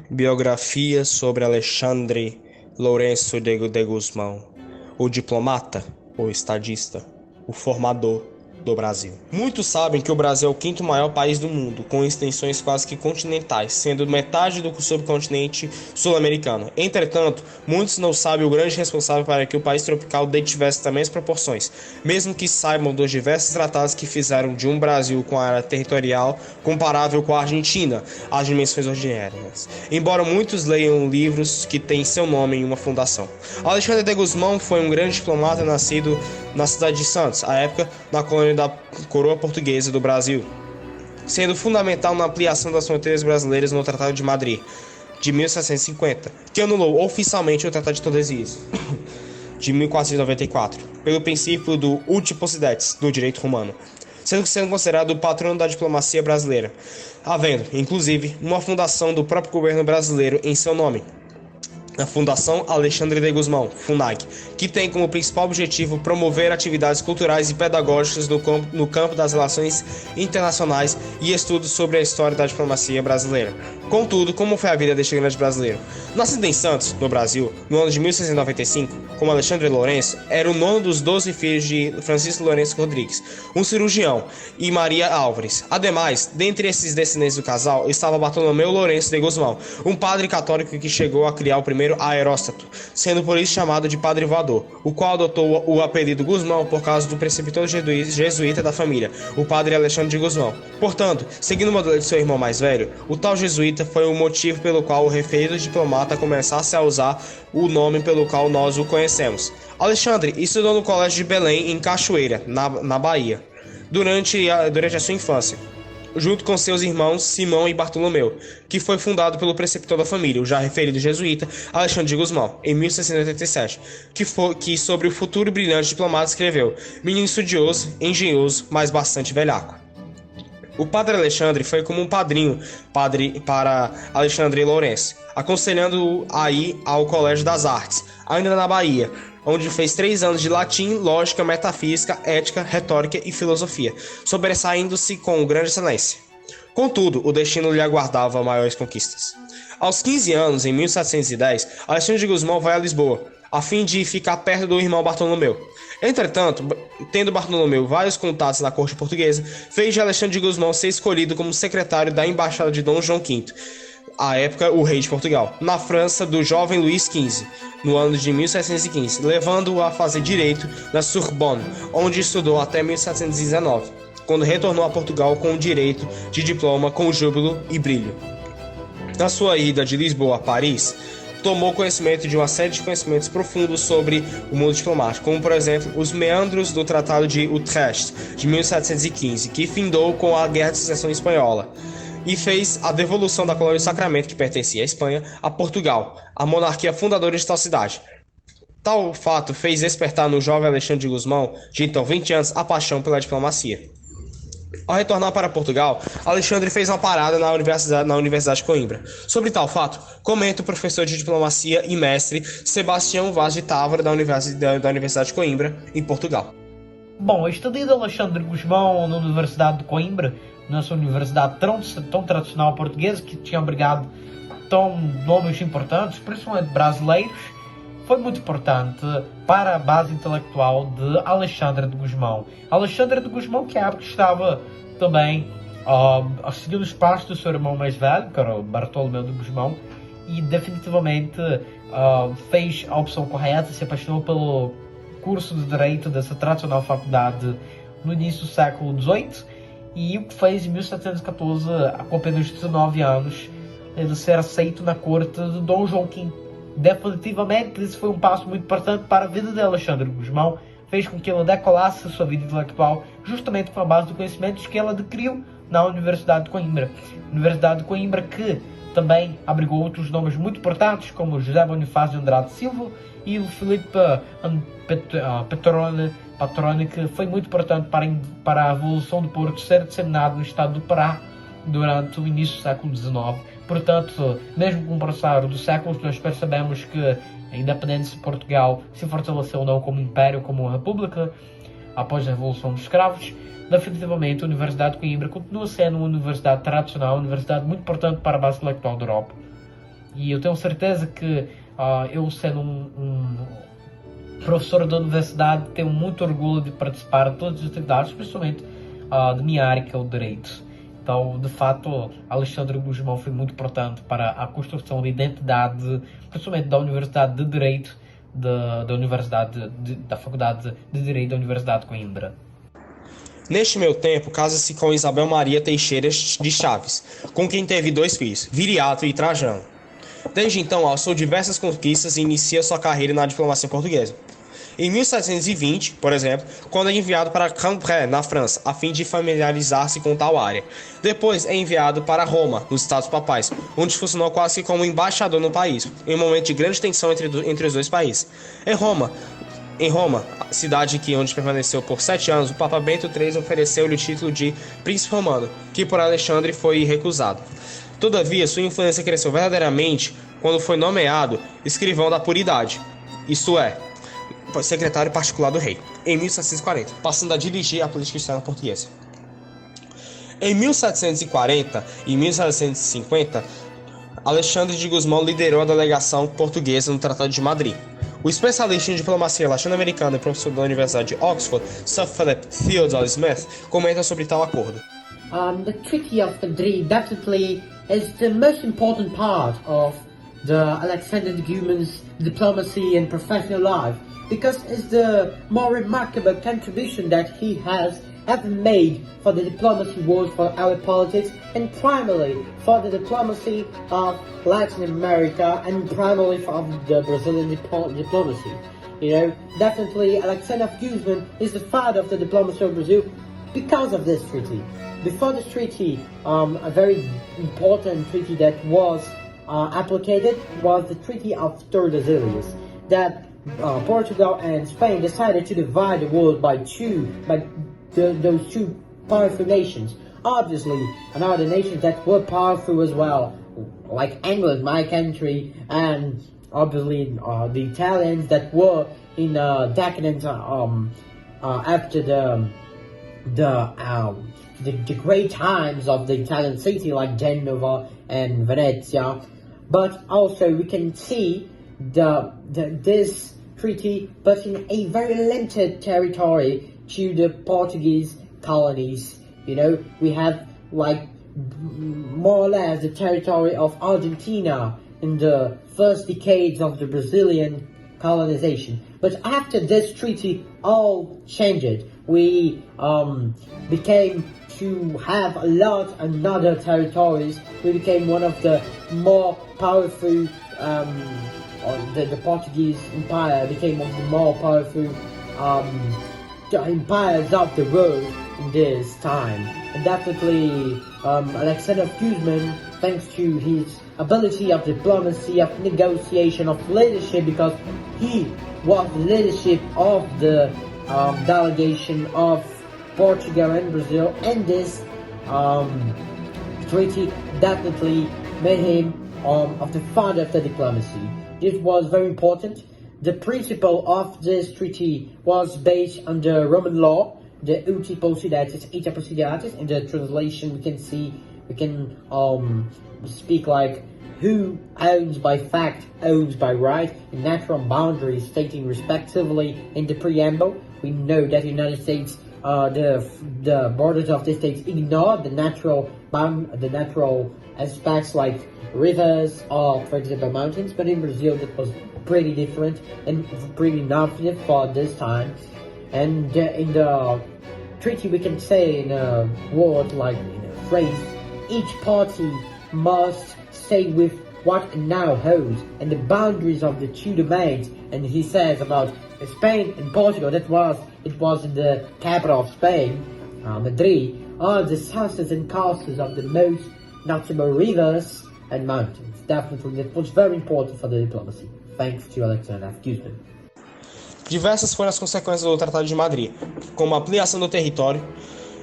Biografia sobre Alexandre Lourenço de Gusmão, o diplomata, o estadista, o formador do Brasil. Muitos sabem que o Brasil é o quinto maior país do mundo, com extensões quase que continentais, sendo metade do subcontinente sul-americano. Entretanto, muitos não sabem o grande responsável para que o país tropical detivesse também proporções, mesmo que saibam dos diversos tratados que fizeram de um Brasil com área territorial comparável com a Argentina, às dimensões ordinárias. Embora muitos leiam livros que têm seu nome em uma fundação. Alexandre de Gusmão foi um grande diplomata nascido na cidade de Santos, à época na colônia da coroa portuguesa do Brasil, sendo fundamental na ampliação das fronteiras brasileiras no Tratado de Madrid, de 1750, que anulou oficialmente o Tratado de Tordesilhas, de 1494, pelo princípio do uti possidetis, do direito romano, sendo considerado o patrono da diplomacia brasileira, havendo, inclusive, uma fundação do próprio governo brasileiro em seu nome, a Fundação Alexandre de Gusmão, FUNAG, que tem como principal objetivo promover atividades culturais e pedagógicas no campo das relações internacionais e estudos sobre a história da diplomacia brasileira. Contudo, como foi a vida deste grande brasileiro? Nascido em Santos, no Brasil, no ano de 1695, como Alexandre Lourenço, era o nono dos 12 filhos de Francisco Lourenço Rodrigues, um cirurgião, e Maria Álvares. Ademais, dentre esses descendentes do casal, estava Bartolomeu Lourenço de Gusmão, um padre católico que chegou a criar o primeiro aeróstato, sendo por isso chamado de Padre Voador, o qual adotou o apelido Gusmão por causa do preceptor jesuíta da família, o padre Alexandre de Gusmão. Portanto, seguindo o modelo de seu irmão mais velho, o tal jesuíta foi o motivo pelo qual o referido diplomata começasse a usar o nome pelo qual nós o conhecemos. Alexandre estudou no Colégio de Belém, em Cachoeira, na Bahia, durante a sua infância, junto com seus irmãos Simão e Bartolomeu, que foi fundado pelo preceptor da família, o já referido jesuíta Alexandre de Gusmão, em 1687, que sobre o futuro e brilhante diplomata escreveu: menino estudioso, engenhoso, mas bastante velhaco. O padre Alexandre foi como um padrinho para Alexandre Lourenço, aconselhando-o a ir ao Colégio das Artes, ainda na Bahia, onde fez 3 anos de latim, lógica, metafísica, ética, retórica e filosofia, sobressaindo-se com grande excelência. Contudo, o destino lhe aguardava maiores conquistas. Aos 15 anos, em 1710, Alexandre de Gusmão vai a Lisboa, a fim de ficar perto do irmão Bartolomeu. Entretanto, tendo Bartolomeu vários contatos na corte portuguesa, fez de Alexandre de Gusmão ser escolhido como secretário da embaixada de Dom João V, à época o rei de Portugal, na França do jovem Luís XV, no ano de 1715, levando-o a fazer direito na Sorbonne, onde estudou até 1719, quando retornou a Portugal com o direito de diploma com júbilo e brilho. Na sua ida de Lisboa a Paris, tomou conhecimento de uma série de conhecimentos profundos sobre o mundo diplomático, como, por exemplo, os meandros do Tratado de Utrecht, de 1715, que findou com a Guerra de Sucessão Espanhola, e fez a devolução da colônia do Sacramento, que pertencia à Espanha, a Portugal, a monarquia fundadora de tal cidade. Tal fato fez despertar no jovem Alexandre de Gusmão, de então 20 anos, a paixão pela diplomacia. Ao retornar para Portugal, Alexandre fez uma parada na Universidade de Coimbra. Sobre tal fato, comenta o professor de diplomacia e mestre Sebastião Vaz de Távora, da Universidade de Coimbra, em Portugal. Bom, a estadia de Alexandre Gusmão na Universidade de Coimbra, nessa universidade tão tradicional portuguesa, que tinha abrigado tão nomes importantes, principalmente brasileiros, foi muito importante para a base intelectual de Alexandre de Gusmão. Alexandre de Gusmão, que à época estava também a seguir os passos do seu irmão mais velho, que era o Bartolomeu de Gusmão, e definitivamente fez a opção correta, se apaixonou pelo curso de Direito dessa tradicional faculdade no início do século XVIII, e o que fez em 1714, com apenas 19 anos, ele ser aceito na corte de Dom João V. Definitivamente, esse foi um passo muito importante para a vida de Alexandre de Gusmão, fez com que ele decolasse a sua vida intelectual justamente com a base de conhecimentos que ele adquiriu na Universidade de Coimbra. Universidade de Coimbra que também abrigou outros nomes muito importantes, como José Bonifácio Andrade Silva e o Filipe Patrone, que foi muito importante para a Revolução do Porto ser disseminado no estado do Pará durante o início do século XIX. Portanto, mesmo com o passar dos séculos, nós percebemos que a independência de Portugal se fortaleceu não como império, como uma república, após a Revolução dos Escravos. Definitivamente, a Universidade de Coimbra continua sendo uma universidade tradicional, uma universidade muito importante para a base intelectual da Europa. E eu tenho certeza que eu, sendo um professor da universidade, tenho muito orgulho de participar de todas as atividades, principalmente de minha área, que é o Direito. Então, de fato, Alexandre Gusmão foi muito importante para a construção de identidade, principalmente da Universidade de Direito, da Faculdade de Direito da Universidade de Coimbra. Neste meio tempo, casa-se com Isabel Maria Teixeira de Chaves, com quem teve 2 filhos, Viriato e Trajano. Desde então, alçou diversas conquistas e inicia sua carreira na diplomacia portuguesa. Em 1720, por exemplo, quando é enviado para Cambrai, na França, a fim de familiarizar-se com tal área. Depois é enviado para Roma, nos Estados Papais, onde funcionou quase que como embaixador no país, em um momento de grande tensão entre os dois países. Em Roma, cidade onde permaneceu por 7 anos, o Papa Bento III ofereceu-lhe o título de Príncipe Romano, que por Alexandre foi recusado. Todavia, sua influência cresceu verdadeiramente quando foi nomeado escrivão da puridade, isto é, secretário particular do rei, em 1740, passando a dirigir a política externa portuguesa. Em 1740 e 1750, Alexandre de Gusmão liderou a delegação portuguesa no Tratado de Madrid. O especialista em diplomacia latino-americana e professor da Universidade de Oxford, Sir Philip Theodore Smith, comenta sobre tal acordo. The Treaty of Madrid definitely is the most important part of the Alexander de Gusmão's diplomacy and professional life, because it's the more remarkable contribution that he has ever made for the diplomacy world, for our politics, and primarily for the diplomacy of Latin America, and primarily for the Brazilian diplomacy. You know, definitely Alexander de Gusmão is the father of the diplomacy of Brazil because of this treaty. Before this treaty, a very important treaty that was applied was the Treaty of Tordesilhas, that Portugal and Spain decided to divide the world by those two powerful nations. Obviously, another nations that were powerful as well, like England, my country, and obviously the Italians that were in decadence after the great times of the Italian city, like Genova and Venezia. But also we can see this treaty, but in a very limited territory to the Portuguese colonies. You know, we have like more or less the territory of Argentina in the first decades of the Brazilian colonization. But after this treaty, all changed. We became to have a lot of other territories. We became one of the more powerful the Portuguese Empire became one of the more powerful empires of the world in this time. And definitely Alexander de Gusmão, thanks to his ability of diplomacy, of negotiation, of leadership, because he was the leadership of the delegation of Portugal and Brazil, and this treaty definitely made him of the father of the diplomacy. This was very important. The principle of this treaty was based on the Roman law, the uti possidetis, ita possidetis. In the translation, we can speak like who owns by fact owns by right, in natural boundaries stating respectively in the preamble. We know that the United States, the borders of the states ignore the natural aspects like rivers or, for example, mountains, but in Brazil that was pretty different and pretty innovative for this time. And in the treaty, we can say in a word, like in a phrase, each party must stay with what it now holds and the boundaries of the two domains. And he says about Spain and Portugal, it was in the capital of Spain, Madrid, are the sources and causes of the most notable rivers and mountains. Definitely, that was very important for the diplomacy. Thanks to Alexander de Gusmão. Diversas foram as consequências do Tratado de Madrid, como a ampliação do território.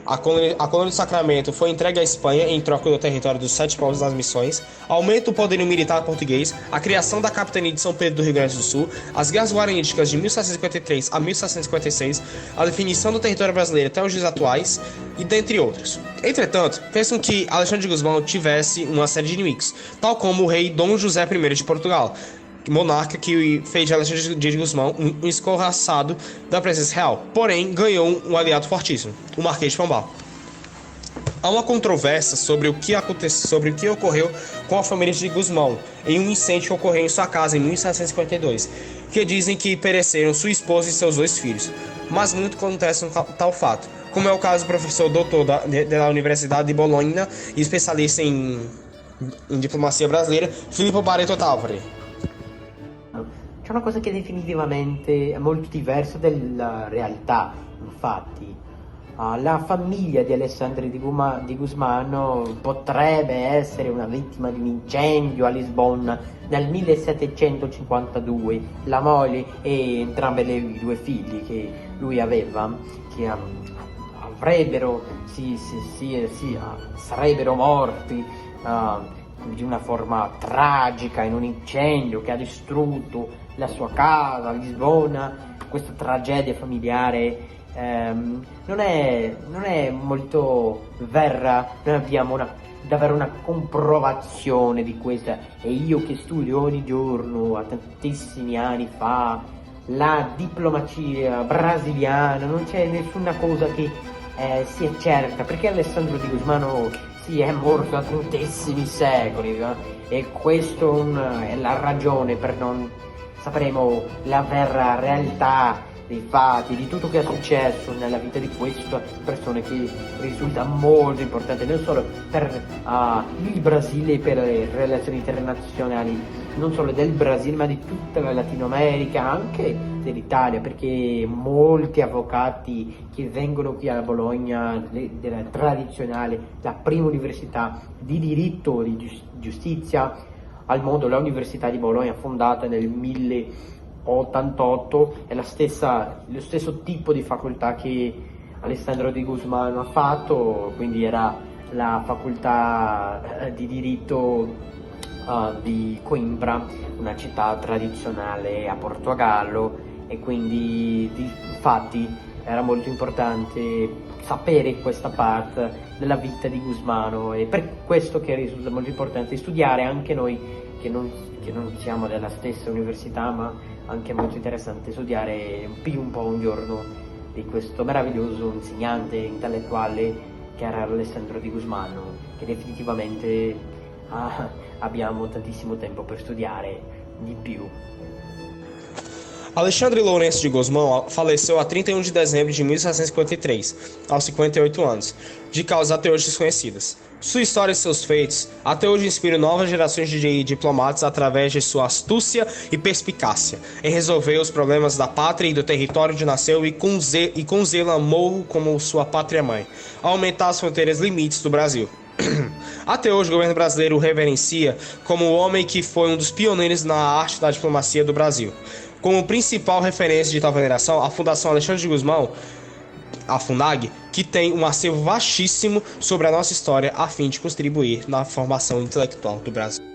A colônia de Sacramento foi entregue à Espanha em troca do território dos 7 povos das missões, aumento do poderio militar português, a criação da capitania de São Pedro do Rio Grande do Sul, as guerras guaraníticas de 1753 a 1756, a definição do território brasileiro até os dias atuais, e dentre outros. Entretanto, fez com que Alexandre de Gusmão tivesse uma série de inimigos, tal como o rei Dom José I de Portugal, monarca que fez de Alexandre de Gusmão um escorraçado da presença real, porém ganhou um aliado fortíssimo, o Marquês de Pombal. Há uma controvérsia sobre o que ocorreu com a família de Gusmão em um incêndio que ocorreu em sua casa em 1752, que dizem que pereceram sua esposa e seus 2 filhos, mas muito contestam tal fato, como é o caso do professor doutor da Universidade de Bologna e especialista em diplomacia brasileira, Filippo Barreto Tavori. C'è una cosa che definitivamente è molto diversa dalla realtà, infatti. La famiglia di Alessandro di Gusmano potrebbe essere una vittima di un incendio a Lisbona nel 1752. La moglie e entrambi i 2 figli che lui aveva, che sarebbero morti di una forma tragica in un incendio che ha distrutto la sua casa a Lisbona. Questa tragedia familiare non è molto vera. Noi abbiamo davvero una comprovazione di questa, e io che studio ogni giorno, a tantissimi anni fa, la diplomazia brasiliana, non c'è nessuna cosa che sia certa, perché Alessandro di Gusmano è morto da tantissimi secoli, e questa è la ragione per non sapremo la vera realtà dei fatti, di tutto che è successo nella vita di questa persona, che risulta molto importante non solo per il Brasile e per le relazioni internazionali, non solo del Brasile ma di tutta la Latino America, anche dell'Italia, perché molti avvocati che vengono qui a Bologna, della tradizionale, la prima università di diritto e di giustizia al mondo, la Università di Bologna, fondata nel 1088, è lo stesso tipo di facoltà che Alessandro di Gusmano ha fatto, quindi era la facoltà di diritto di Coimbra, una città tradizionale a Portogallo, e quindi infatti era molto importante sapere questa parte della vita di Gusmano, e per questo che risulta molto importante studiare anche noi che non siamo della stessa università, ma anche molto interessante studiare un po' un giorno di questo meraviglioso insegnante intellettuale che era Alessandro di Gusmano, che definitivamente abbiamo tantissimo tempo per studiare di più. Alexandre Lourenço de Gusmão faleceu a 31 de dezembro de 1753, aos 58 anos, de causas até hoje desconhecidas. Sua história e seus feitos até hoje inspiram novas gerações de diplomatas através de sua astúcia e perspicácia em resolver os problemas da pátria e do território onde nasceu, e com zelo amou como sua pátria-mãe, a aumentar as fronteiras limites do Brasil. Até hoje o governo brasileiro o reverencia como o homem que foi um dos pioneiros na arte da diplomacia do Brasil. Como principal referência de tal veneração, a Fundação Alexandre de Gusmão, a FUNAG, que tem um acervo vastíssimo sobre a nossa história a fim de contribuir na formação intelectual do Brasil.